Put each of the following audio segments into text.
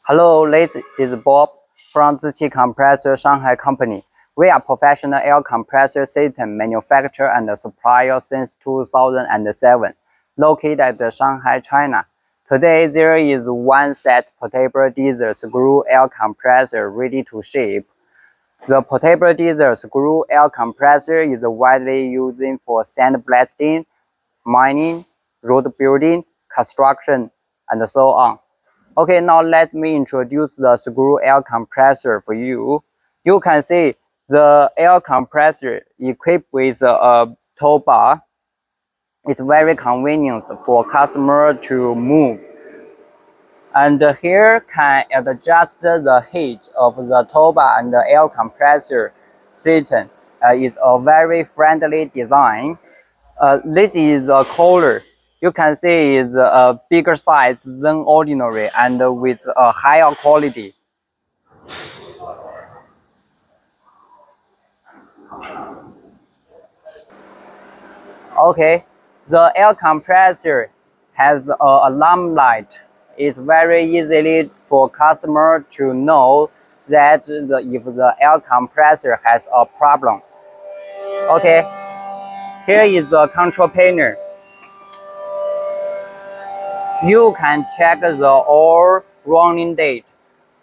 Hello, this is Bob from Ziqi Compressor Shanghai Company. We are professional air compressor system manufacturer and supplier since 2007, located at Shanghai, China. Today, there is one set portable diesel screw air compressor ready to ship. The portable diesel screw air compressor is widely used for sandblasting, mining, road building, construction, and so on. Okay, now let me introduce the screw air compressor for you. You can see the air compressor equipped with a tow bar. It's very convenient for customer to move. And here can adjust the heat of the tow bar and the air compressor system. It's a very friendly design. This is a cooler. You can see it's a bigger size than ordinary and with a higher quality. Okay, the air compressor has an alarm light. It's very easily for customer to know that if the air compressor has a problem. Okay, here is the control panel. You can check the all running date,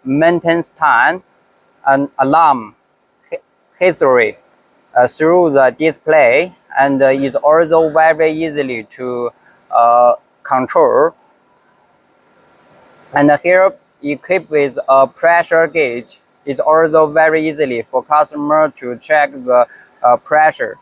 maintenance time, and alarm history through the display, and is also very easily to control. And here, equipped with a pressure gauge, it's also very easily for customer to check the pressure.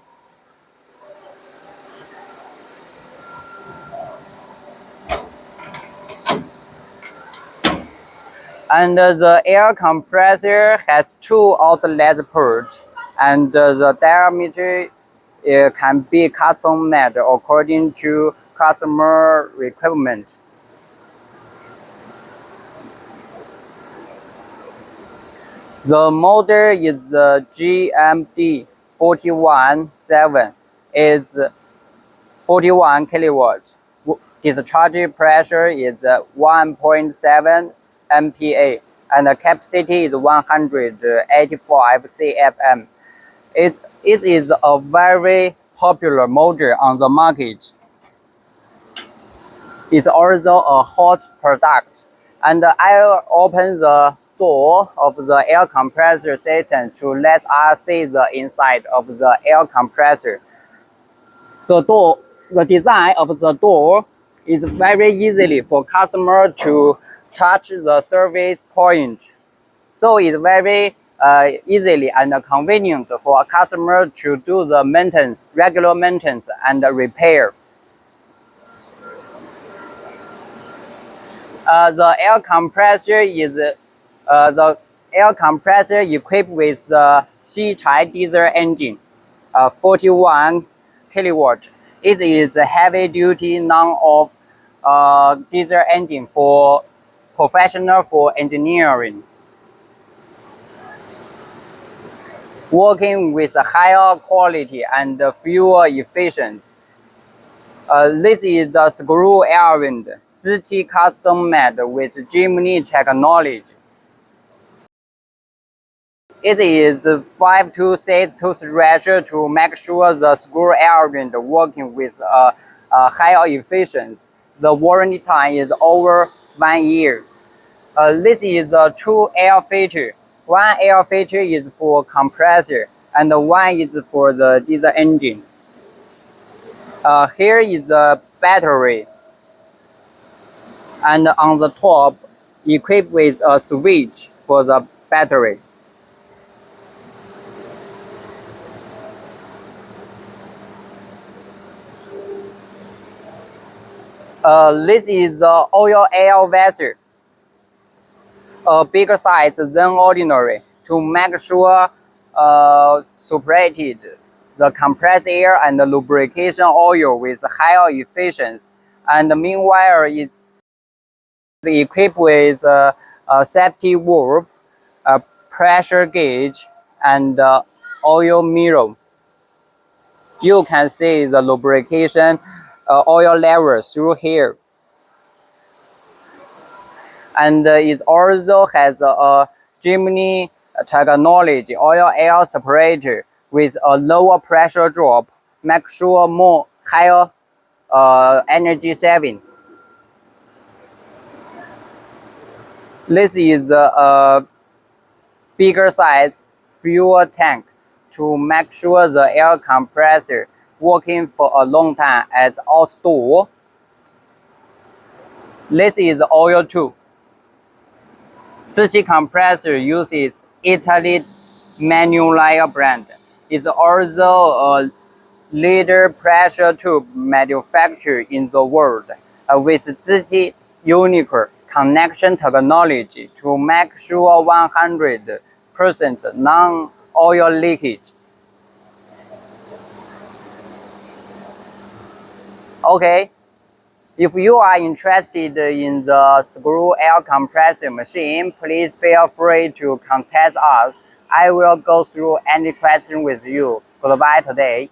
And the air compressor has two outlet ports, and the diameter can be custom made according to customer requirements. The model is the GMD-41-7. It's 41 kilowatts. Discharge pressure is 1.7 MPa, and the capacity is 185 CFM. It is a very popular model on the market. It's also a hot product, and I'll open the door of the air compressor system to let us see the inside of the air compressor. The design of the door is very easily for customer to touch the service point. So it's very easily and convenient for a customer to do the maintenance, regular maintenance and repair. The air compressor is equipped with a C-type diesel engine, 41 kilowatt. It is a heavy-duty non-off diesel engine for professional for engineering, working with a higher quality and fuel efficiency. This is the screw air-wind, Ziqi custom made with GMD technology. It is 5 to 6 tooth ratio to make sure the screw air-wind working with a higher efficiency. The warranty time is over 1 year. This is the two air filter. One air filter is for compressor, and one is for the diesel engine. Here is the battery, and on the top, equipped with a switch for the battery. This is the oil air vessel, a bigger size than ordinary, to make sure separated the compressed air and the lubrication oil with higher efficiency. And meanwhile, it is equipped with a safety valve, a pressure gauge, and oil mirror. You can see the lubrication oil level through here. and it also has a GMD technology oil-air separator with a lower pressure drop, make sure more higher energy saving. This is a bigger size fuel tank to make sure the air compressor working for a long time as outdoor. This is oil too. This compressor uses Italy Manulier brand. It's also a leader pressure tube manufacturer in the world with this unique connection technology to make sure 100% non-oil leakage. Okay, if you are interested in the screw air compressor machine, please feel free to contact us. I will go through any question with you. Goodbye today.